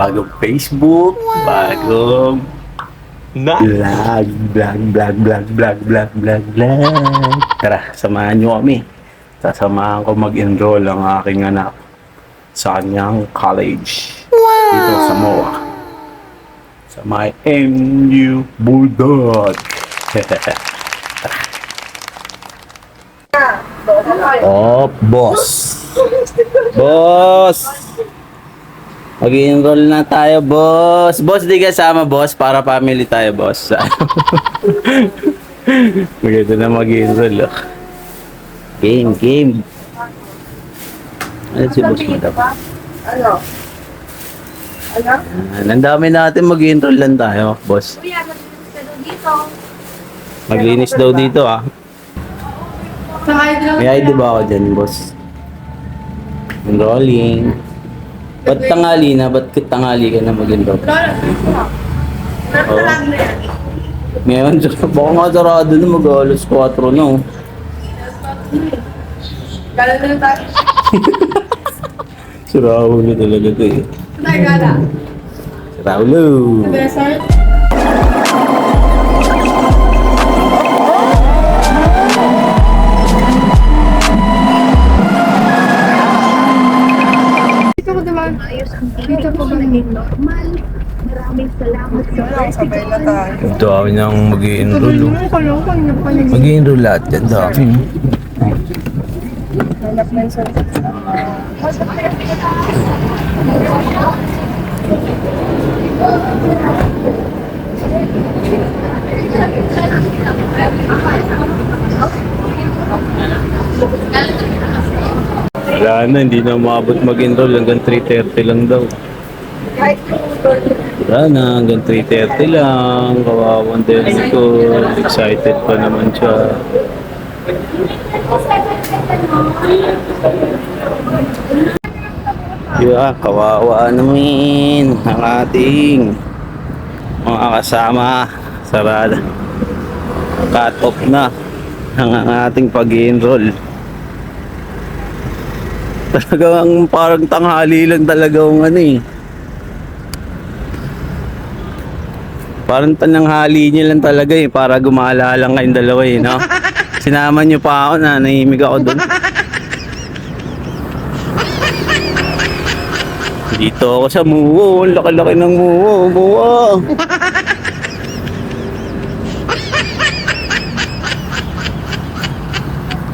bagong Facebook, bagong vlog. Tara, samahan nyo kami. Sasamahan ko mag-enroll ang aking anak sa kanyang college. Dito sa MOA. Sa may MU Bulldog. Oh, boss. Boss. Mag-enroll na tayo, boss. Boss, di kasama, boss. Para family tayo, boss. Maganda na mag-enroll, oh. Game. Ano si boss mo daw? Ano? Ang dami natin mag-enroll lang tayo, boss. Kuya, maglinis ka daw dito. Maglinis daw dito, ah. Sakay daw. May ID ba ako dyan, boss? Enrolling. Ba't tangali na? Ba't tangali ka na mag-enroll? Oo. Ngayon, baka nga sarado na mag-alas 4 na, oh. Gala na tayo. Siraw na talaga ito, eh. Saan gala? Siraw na. Desert? Dito ko naman. Dito ko ba naging normal? Maraming salamat sa sabay na tayo. Ang dami nang mag-i-enroll, oh. Mag- Mag-i-enroll lahat yan, dami. Wala na, hindi na umabot mag-enroll. Hanggang 3:30 lang daw. Wala na, hanggang 3:30 lang. Kawawang din ko. Excited pa naman siya. Yeah, kawawa naman ang ating mga kasama. Sarada. Cut off na ang ating pag-enroll. Talagang parang tanghali lang talaga ang ano, eh. Parang tanghali niya lang talaga, eh, para gumala lang kayong dalawa, eh, no? Sinama niyo pa ako, na nahimig ako doon. Dito ako sa muwo, ang laki-laki ng muwo.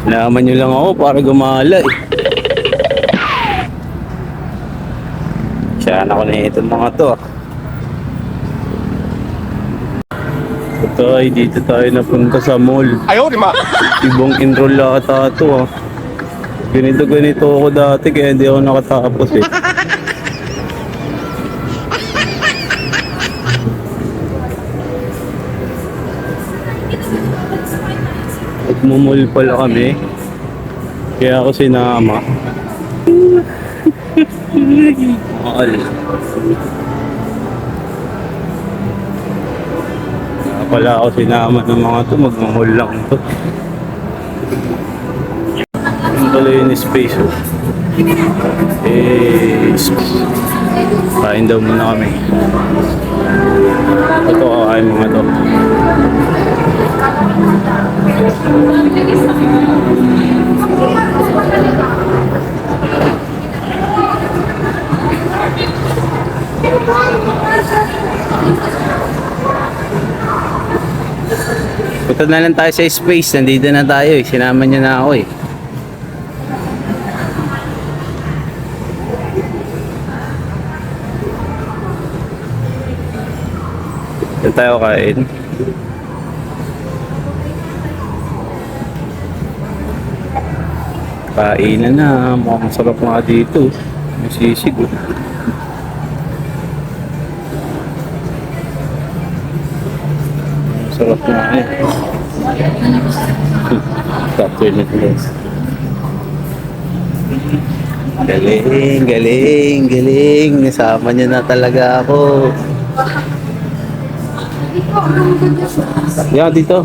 Sinama niyo lang ako para gumala, eh. Siya ako na itong mga to. Ito ay dito tayo napunta sa mall. Ayaw, di ma. Ibang enroll ata ito, ah. Ganito ako dati kaya hindi ako nakatapos, eh. Nagmumul pala kami. Kaya ako sinama. Mahal. Kaya pala ako sinama ng mga to. Magmumul lang to. Yung pala yung space, oh. Kain daw muna kami. Ito, kakain mga to. Punta na lang tayo sa space. Nandito na tayo, eh. Sinama niya na ako, eh. Dito tayo kain. Kainan na. Mukhang masarap nga dito. May sisig, oh. Masarap nga, eh. Top 20 minutes. Galing. Nasama niya na talaga ako. Yeah, dito.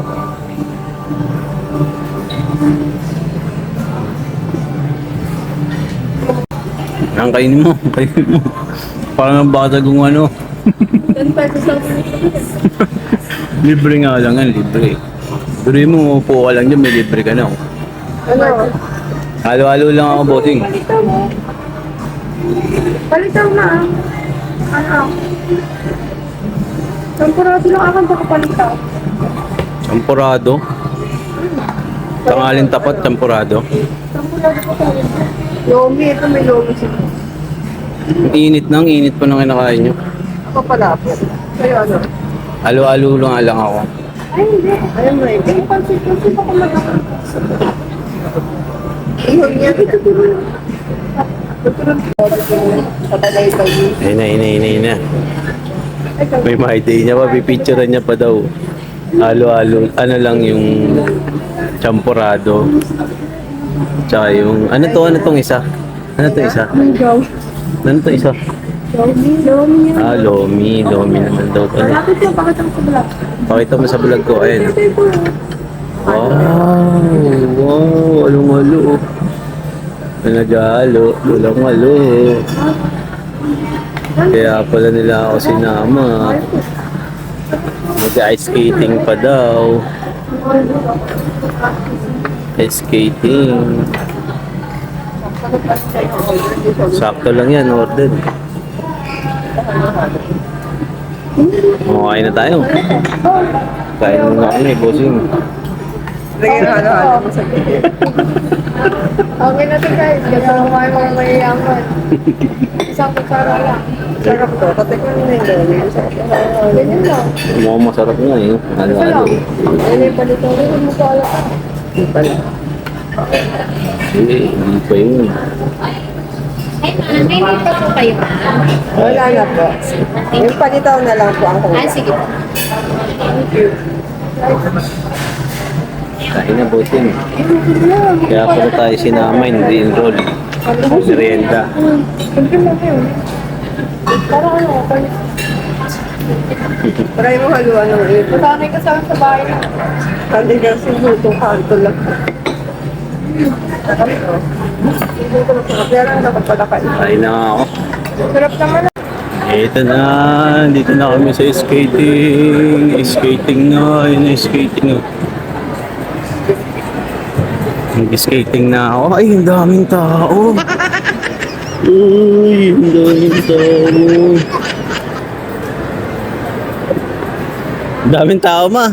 Ang kainin mo. Parang ang bata kung ano. 10 pesos lang. Libre nga lang yan, libre. Pero mo, upo ka lang dyan, may libre ka na. Oh. Ano? Halo-halo lang ako, bossing. Palitaw mo. Palitaw na ah. Ano? Temporado lang ako baka palitaw. Champurado. Tangalin tapat, champurado. Temporado pa tayo. Lomi, ito may lomi siya. Ang init pa nang kinakain nyo. Ako pala. Kayo ano? Halo-halo lang ako. Ay, hindi. Ayun mo eh. Kaya pansit ako mag-ako. Ihon niya. Patagay tayo. Ayun na. May ma-idea niya pa, pipicturean niya pa daw. Halo-halo, ano lang yung champurado. Tsaka yung, ano tong isa? Ano to isa? Go. Ano to isa? Lomi yan. Ah, lomi naman daw. Ano? Malapit yung pakatang sa vlog. Pakita mo sa vlog ko, ayun. Ito po. Wow, along-alo. Nagalo, ulang-alo. Kaya pala nila ako sinama. Mag-ice skating pa daw. Ice skating. Sakto lang yan, order. Kain na tayo. Kain na kami, bossing. Lagyan na halo-halo mo sa gilid. Okay na to guys. Ganda lang kayo mga mayayaman. Isang kutsara lang. Sarap to. Tatikman mo na yung lomi. Ganyan lang. Mukhang masarap nga eh. Isa lang. Halo-halo. Ayun yung palito. Ayun mo pala ka. Hindi pala. Hindi pa yun. Ay, ma'am, may pa po kayo, ma'am. Wala na po. Yung palitaw na lang po ang kuha. Ah, sige po. Kain na, bossing. Kaya pala tayo sinama, hindi enroll. Merienda. Siyempre mo yun. Para ano, try mo haluan ng ito. Sanay ka sa bahay na. Sanay ka sa luto, kanto lang. Kaya lang dapat pala kayo. Kain na nga ako. Sarap naman. Ito na, dito na kami sa skating. Skating na, yun na skating na. Nag-skating na ako. Ay, ang daming tao. Uy, ang daming tao. Ang daming tao, ma.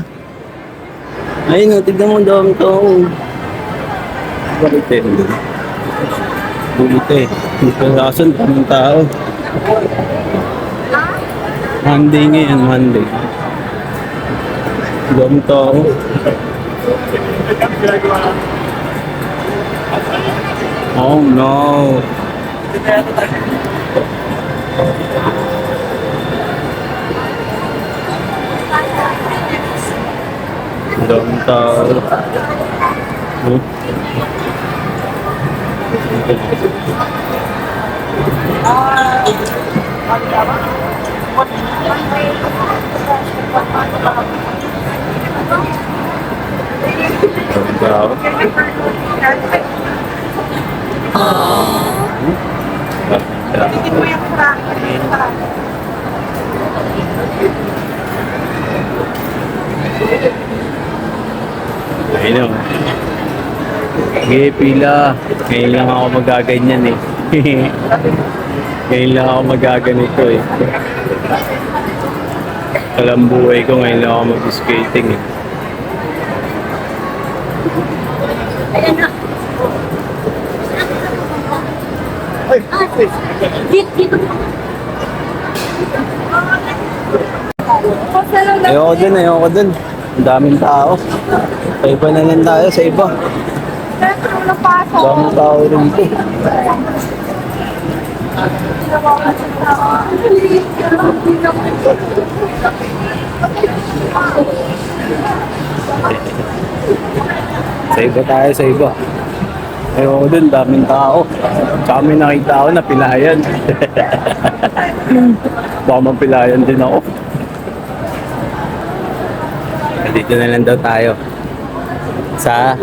Ayun, no, tignan mo, ang daming tao. Bakit eh? Bulit eh. Kasan, daming tao. Monday ngayon, Monday. Ang daming tao. Oh no. Ang daming tao. Hmm? Daming tao. Ayun o. Okay, pila. Ngayon lang ako magaganyan eh. Ngayon lang ako magaganito eh. Alam buhay ko, ngayon lang ako mag-skating eh. Dito. Ayoko dun. Ang daming tao. Sa iba na lang tayo, sa iba. Siyempre, wala pasok. Daming tao rito. Sa iba tayo, sa iba. Ayoko dun, daming tao. Tsaka may nakita ako na pilayan. Baka mapilayan din ako. Dito na lang daw tayo. Sa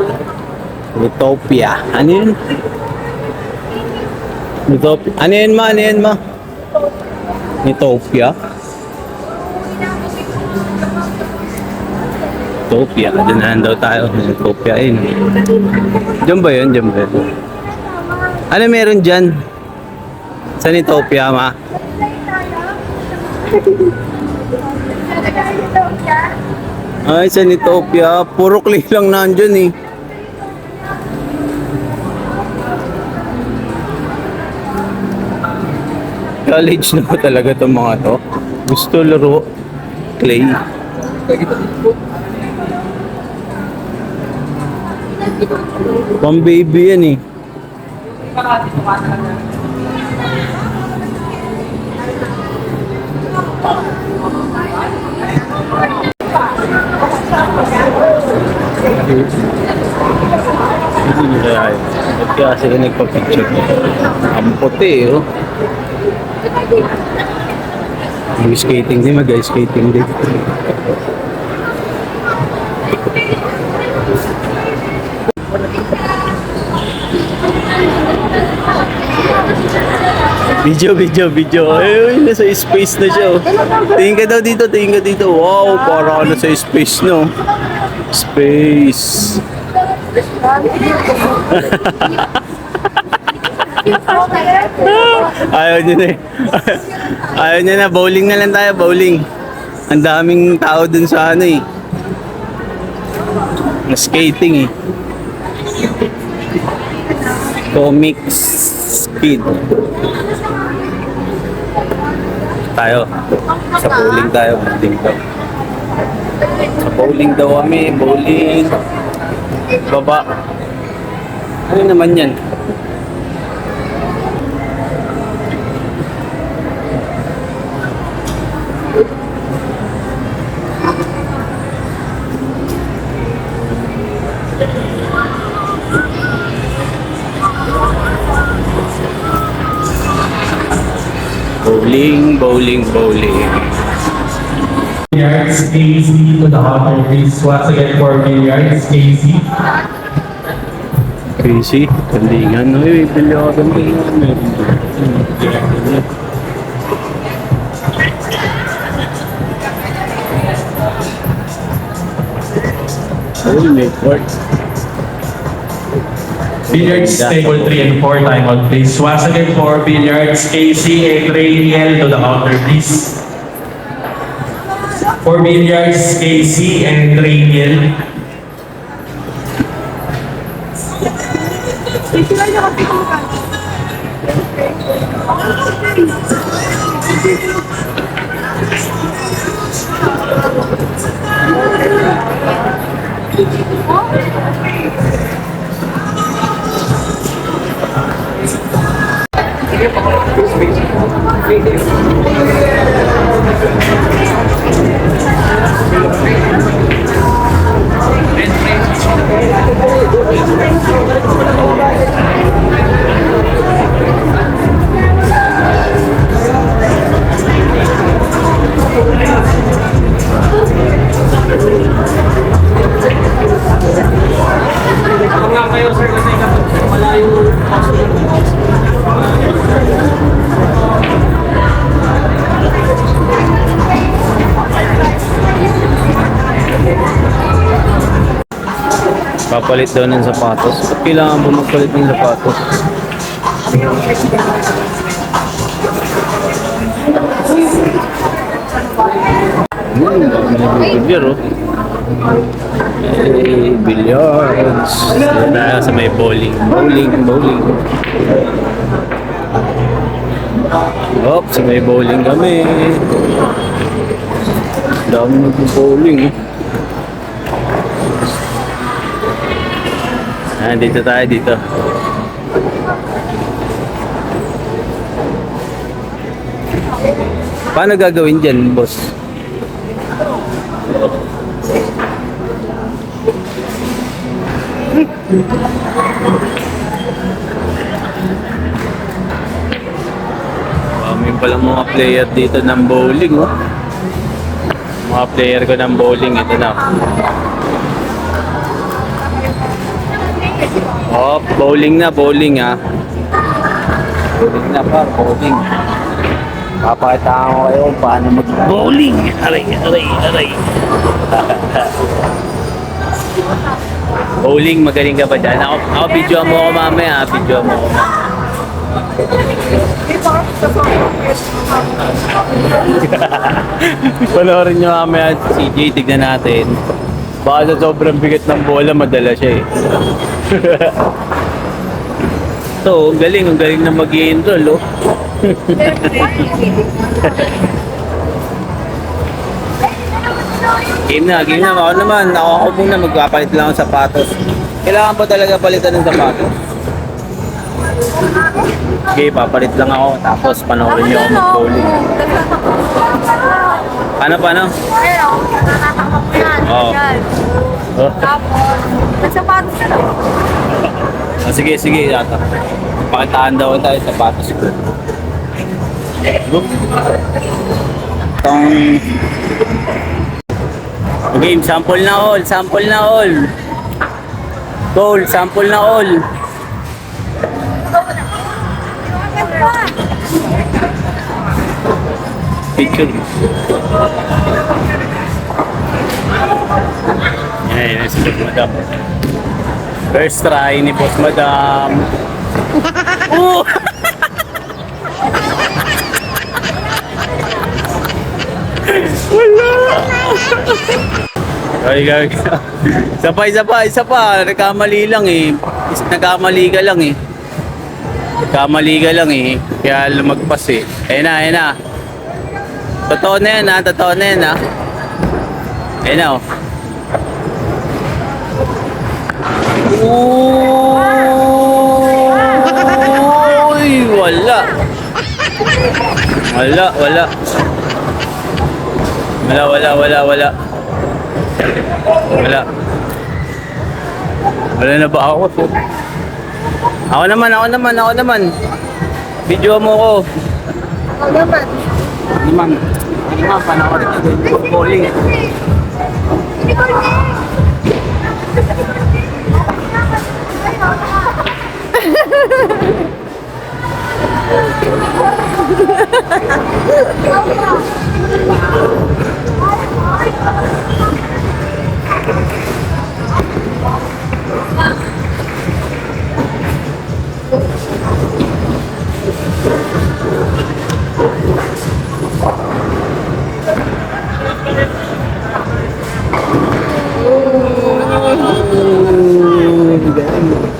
Utopia. Ano yun? Utopia. Ano yun ma? Ano yun ma? Utopia. Utopia. Dinahan daw tayo. Utopia eh. Diyan ba yun? Diyan ba yun? Ano meron dyan? Sa Utopia, ma? Ay, sa Utopia. Puro clay lang nandyan eh. College na ba talaga itong mga to? Gusto laro clay. Pang baby yan eh. Hindi nyo kaya yun. Ba't kaya sila nagpa-picture? Ang puti oh. Mag-ice skating din, mag-ice skating din. Video. Ay, nasa space na siya. Oh. Tingin ka daw dito, tingin ka dito. Wow, parang nasa space, no? Space. Ayaw niya na eh. Ayaw niya na, bowling na lang tayo, bowling. Ang daming tao dun sa ano eh. Na skating eh. Comics Kid. Tayo. Sa bowling tayo, bowling daw. Sa bowling daw kami, bowling. Baba. Ano naman yan? Bowling. Billiards, Casey to the honor, please. Once again for billiards, Casey. Crazy, kalingan. Uy, bili ako kalingan. Oh, may court. Billiards, table 3 and 4, time out, please. Once again for billiards, Casey and Rainiel to the honor, please. For billiards, Casey and Rainiel. Papalit daw ng sapatos. Ba't kailangan ba magpalit ng sapatos? Bilyar oh. Hey, billiards. Doon tayo sa may bowling. Bowling. Oh, sa may bowling kami. Dami nag-bowling eh. Dito tayo dito. Paano gagawin dyan, boss? May palang mga player dito ng bowling, oh. Mga player ko ng bowling, ito na. Oh, bowling ah. Bowling na pa, bowling. Papakitaan ko kayo kung paano mag-bowling. Aray, aray, aray. Bowling, magaling ka ba dyan? Ako video mo ako mamaya. Video mo ako mamaya. Hindi pa kasi sa Panoorin nyo mamaya si CJ, tignan natin. Baka sa sobrang bigat ng bola, madala siya eh. So, ang galing na mag-i-enroll oh. Game na. Ako naman, ako muna magpapalit lang ng sapatos. Kailangan pa talaga palitan ng sapatos. Okay, papalit lang ako, tapos panoorin nyo ako mag-bowling. Paano? Ayun, natatakap ko yan. Oo. Yan. Tapos, nagsapatos ka lang. Oh, sige, yata. Pakitaan daw tayo sa sapatos ko. Game, sample na all. Goal, sample na all. Picture. Yan, si Boss Madam. First try ni Boss Madam. Oh! Wala! Ay. Isa pa. Nagkamali ka lang eh. Kaya lumagpas eh. Ayun na. Totoo na yan ha. Ayun na oh. Uy, wala. Wala na ba ako? Ako naman. Video mo ko. Ano naman? Hindi man, panoorin ko. Bowling eh.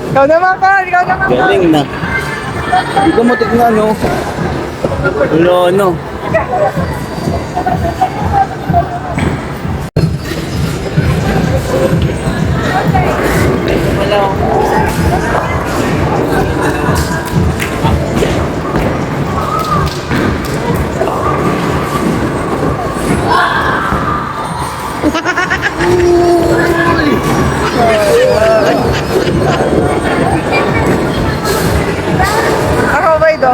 Ikaw naman, Carl. Galing na. Hindi ko matignan, no? Wala, no? Ako ba ito?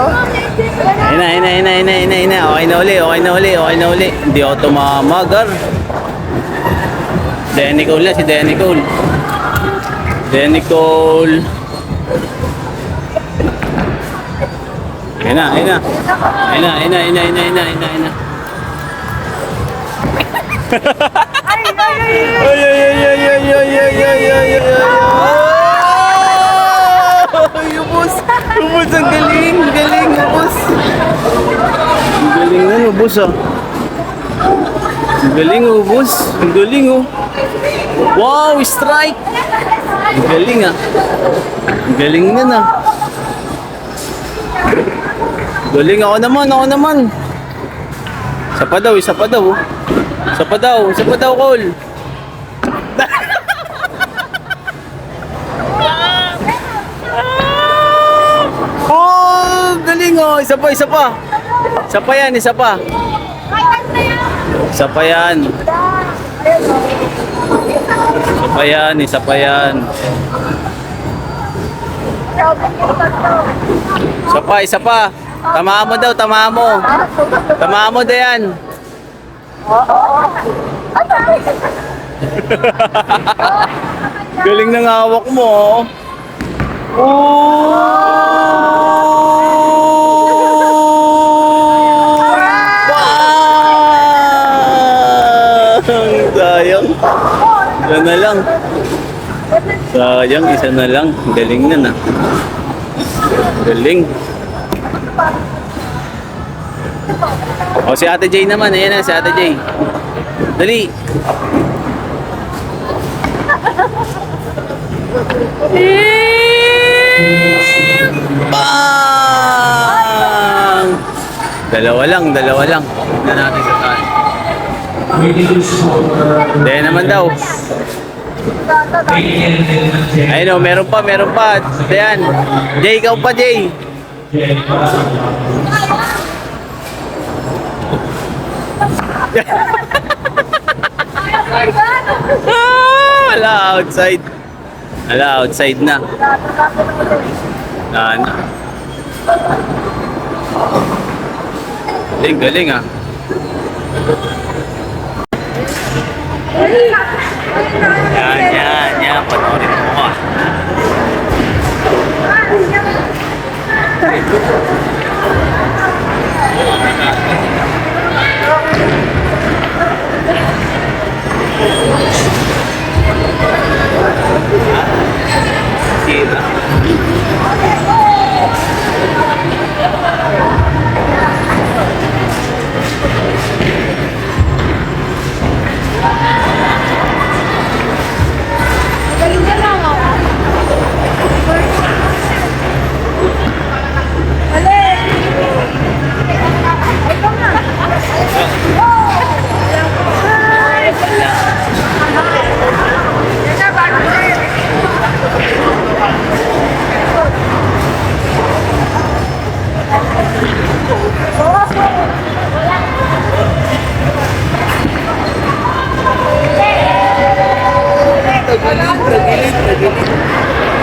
Ayun na. Okay na uli. Hindi ako tumamagar. Denny Cole na, si Denny Cole. Ayun na. Ay, ubos, ang galing, ubos. Ang galing na, ubos ah. Ang galing, oh. Wow, strike. Ang galing ah. Ang galing na na. Galing, ako naman. Isa pa daw. Cole. Oh, galing oh. Isa pa. Isa pa yan. Isa pa. Tamaan mo daw. Tamaan mo daw yan. Galing ng hawak mo. Oh! na lang. Sayang, isa na lang. Galing na na. Galing. O si Ate Jay naman, ayan na si Ate Jay. Dali. Bang! Dalawa lang. Na natin sa taas. Hindi naman daw. Ayun o, meron pa. Ayan. Jay, ikaw pa, Jay. Outside. Outside na. Ano? Galing ah. Yan. Panoorin mo ah. Sira.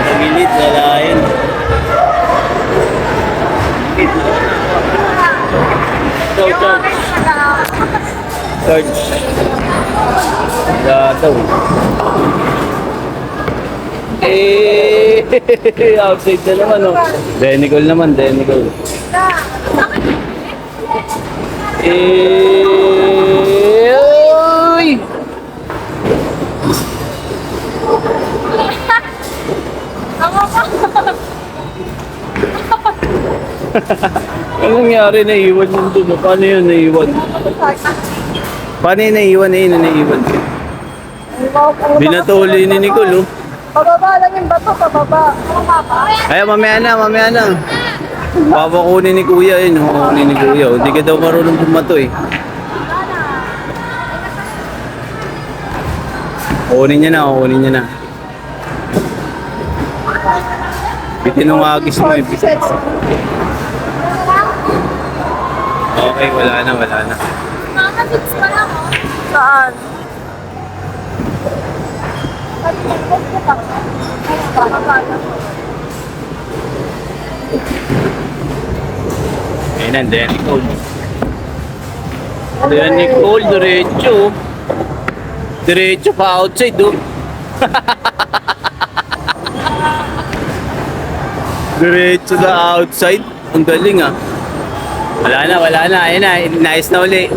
Tagilid, lalayan. Charge. Daw. Outside na naman oh. Denicol naman. Uy! Anong nangyari? Naiwan yung dun. Paano yun naiwan? Paano yun naiwan? Binatuli ni Nicole oh. Pababa lang yung bato, pababa. Ay, mamaya na. Papakunin ni Kuya yun. Kukunin ni Kuya. Hindi ka daw marunong bumato eh. Kukunin niya na. Bitinong agis mo eh. Okay, wala na. Mama, fix pa lang oh. Saan? Ayan, Nicole, diretso pa outside oh. Diretso na outside. Ang galing ah. Wala na. Ayun na, inayos na uli.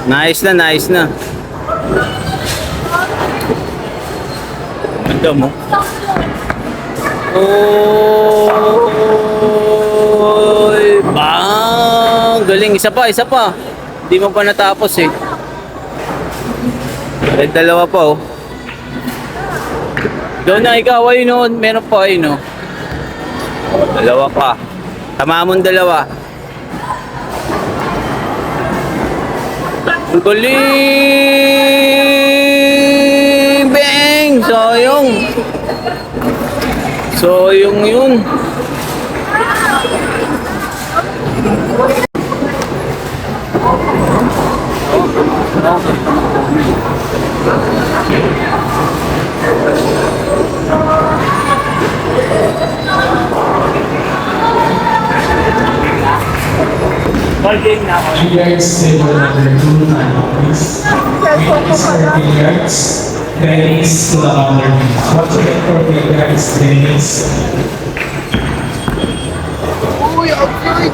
Naayos na. Ganda mo. Bang! Galing, isa pa. Hindi mo pa natapos eh. Ay, dalawa pa oh. Doon na ikaw, ayun oh. Meron pa ayun oh. Dalawa pa. Tama mong dalawa. Ang galing! Bang! Sayang yun. Billiards table number 2, please. Billiards, tennis to the counter, please. What's it for billiards, tennis? Uy, outside!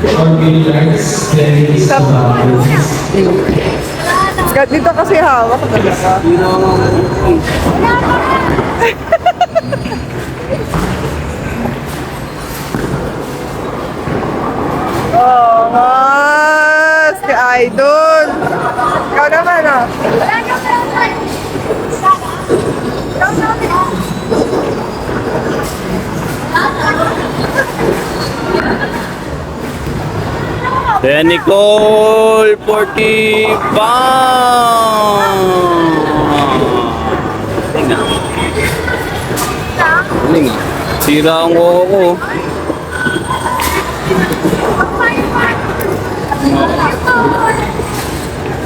4 billiards, tennis, to the outer rings. Dito kasi hawak talaga. Oh, mas! Si Idol! Ikaw naman ah. Kaya Nicole 40 pounds! Galing ah. Galing ah. Sira ang kuko ko.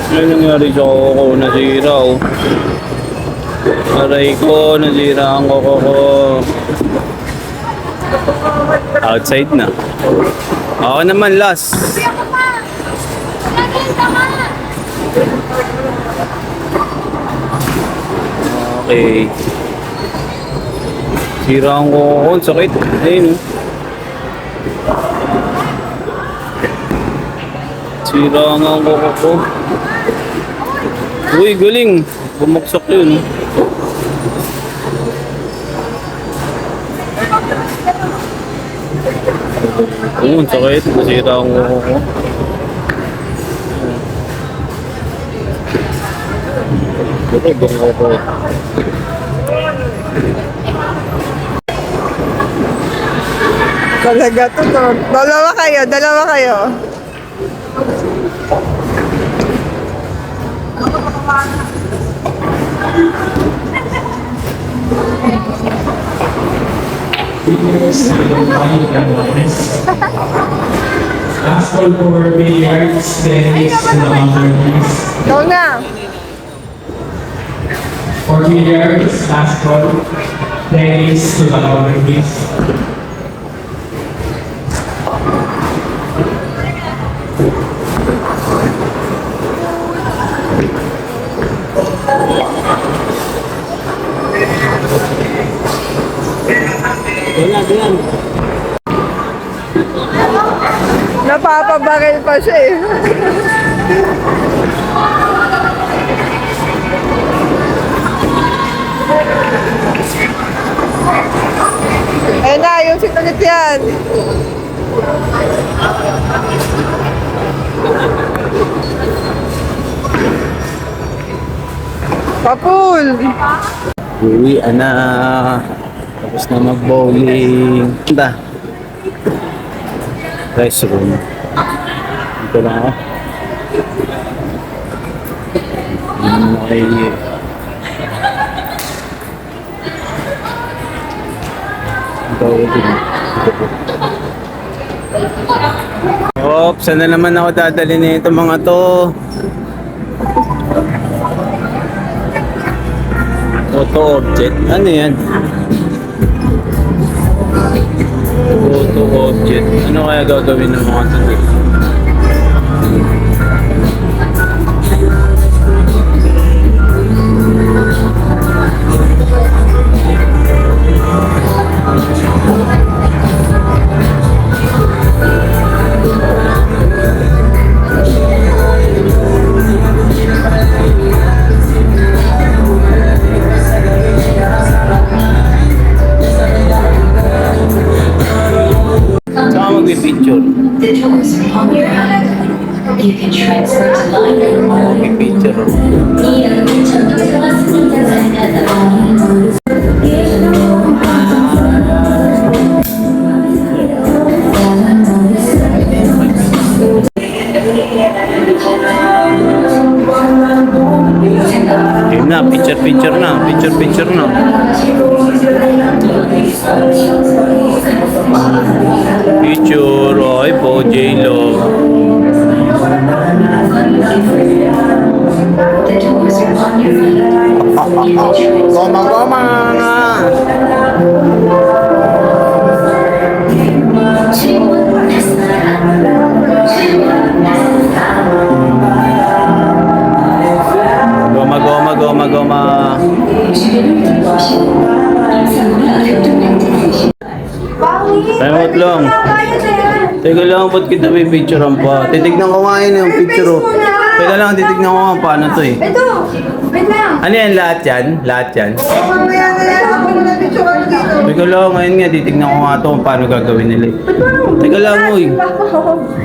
Ano nangyari sa kuko ko? Nasira oh. Aray ko, nasira ang kuko ko. Outside na. Ako naman last. Okay. Sira ang kuko ko. Ang sakit. Ayun oh. Sira nga ang kuko ko. Uy, galing. Bumaksak yun. Oo, ang sakit. Nasira ang kuko ko. Ito, bungo ko. Talaga to. Dalawa kayo, dalawa kayo. Billiards, to the outer rings. Last call for billiards, tennis, to the outer rings. Ikaw na. For billiards, last call, tennis, to the outer rings. Napapabaril pa siya eh. Ayun na, yung ulit yan. Papul! Uwian na. Tapos na mag-bowling. Anda. Restroom. Dito lang ako. Hindi naman ako naiiyak. Ito ako din. Oops, saan na naman ako dadalhin nito mga to? Photo object? Ano yan? Photo object. Ano kaya gagawin ng mga to? Saan mag-picture? The doors are on your right. You can transfer to line number Mag-picture. Yun na, picture na. Picture na. Picture, oy po, J-Lo. The doors are on your right. You can transfer Goma! Goma! Remote lang. Teka lang, ba't kita may picturean pa? Titignan ko nga yun yung picture. Oh. Teka lang, titignan ko nga paano to eh. Ito! Wait lang! Ano yan, lahat yan? Lahat yan? Mamaya na yan ako na picture dito. Teka lang, ngayon nga, titignan ko nga to kung paano gagawin nila eh. Teka lang, uy.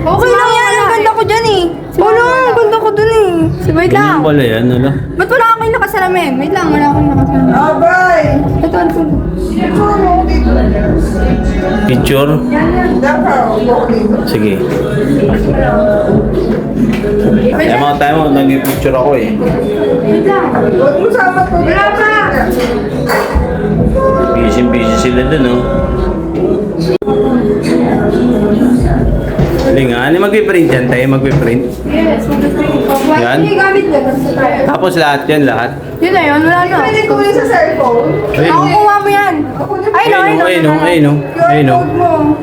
Okay lang yan, ang ganda ko dyan eh. Wala, ang ganda ko dun eh. Wait lang. Ganyan pala yan, ala. Ba't wala akong nakasalamin? Wait lang, wala akong nakasalamin. Abay! Ito, ano ito? Picture? Sige. Tayo mo, nag-picture ako eh. Wait lang. Huwag mo sama ko. Wala pa! Busy sila dun, oh. Hindi nga, ano magpiprint yan tayo? Magpiprint? Yes, Yan? Hindi gamit ko. Tapos lahat yan, lahat? Yun na yun, wala na. Pwede ko sa cellphone. Nakukuha mo yan. Ay, no, ay, no. Ayun, oh.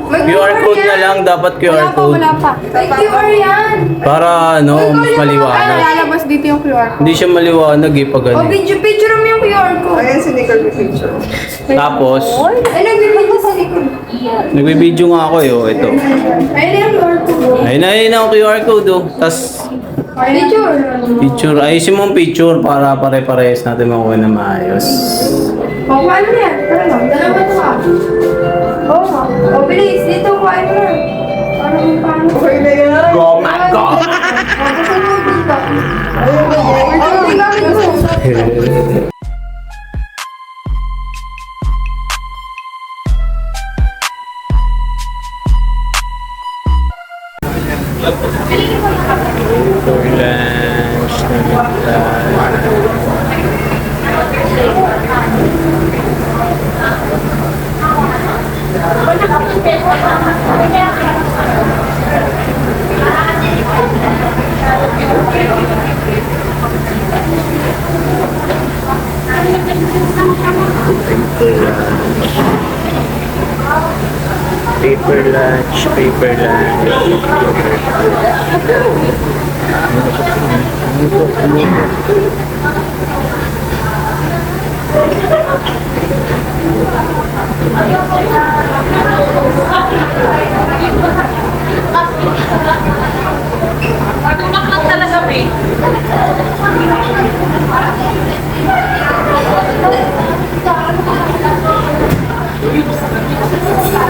QR code na lang, dapat QR code. Wala pa. Ay, QR yan. Para, ano, mas Ay, maliwanag. lalabas dito yung QR code. Hindi siya maliwanag eh, pag O, ano. picture mo yung QR code. Ayan, si Nicole yung picture. Tapos, Ay, nagbibigyo sa likod. nagbibideo nga ako eh, oh, ito. Ayun na yung QR code. Ayun ang QR code, oh. Tapos, Picture. picture. Ayusin mo ang picture para pare-parehas natin makuha na maayos. O, paano yan? Tara lang, dalawa to ah. Oo nga. O, bilis, dito, kuhain mo na. Paano? Okay na yan. Go, man, go! O, kasunod dito. Ayun na yan. Hindi gamit mo. Lunch naman tayo. Paper lunch, paper lunch.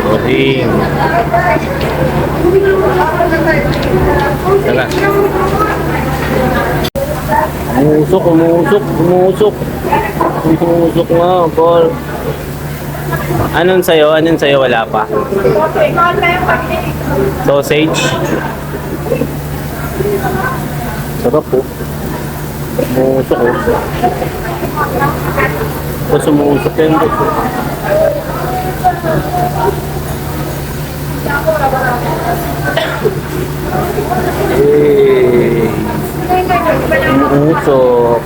Boarding. Tara. Umusok nga, Paul. Anong sayo? Wala pa. Sausage. Sarap po. Umusok oh. Tapos umusok yan. Hey. Umusok.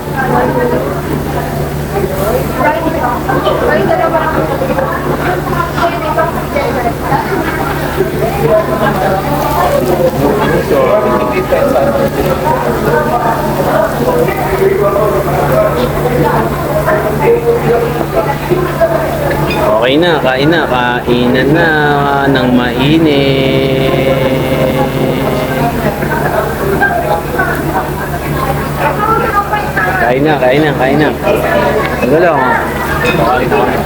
Okay na, kainan na ng mainit. Kain na. Tagal lang. Kain na kami.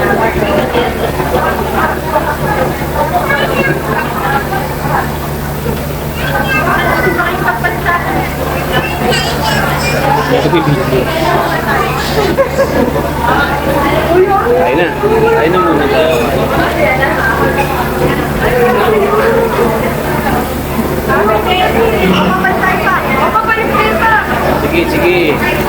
Kain na muna tayo. Sige.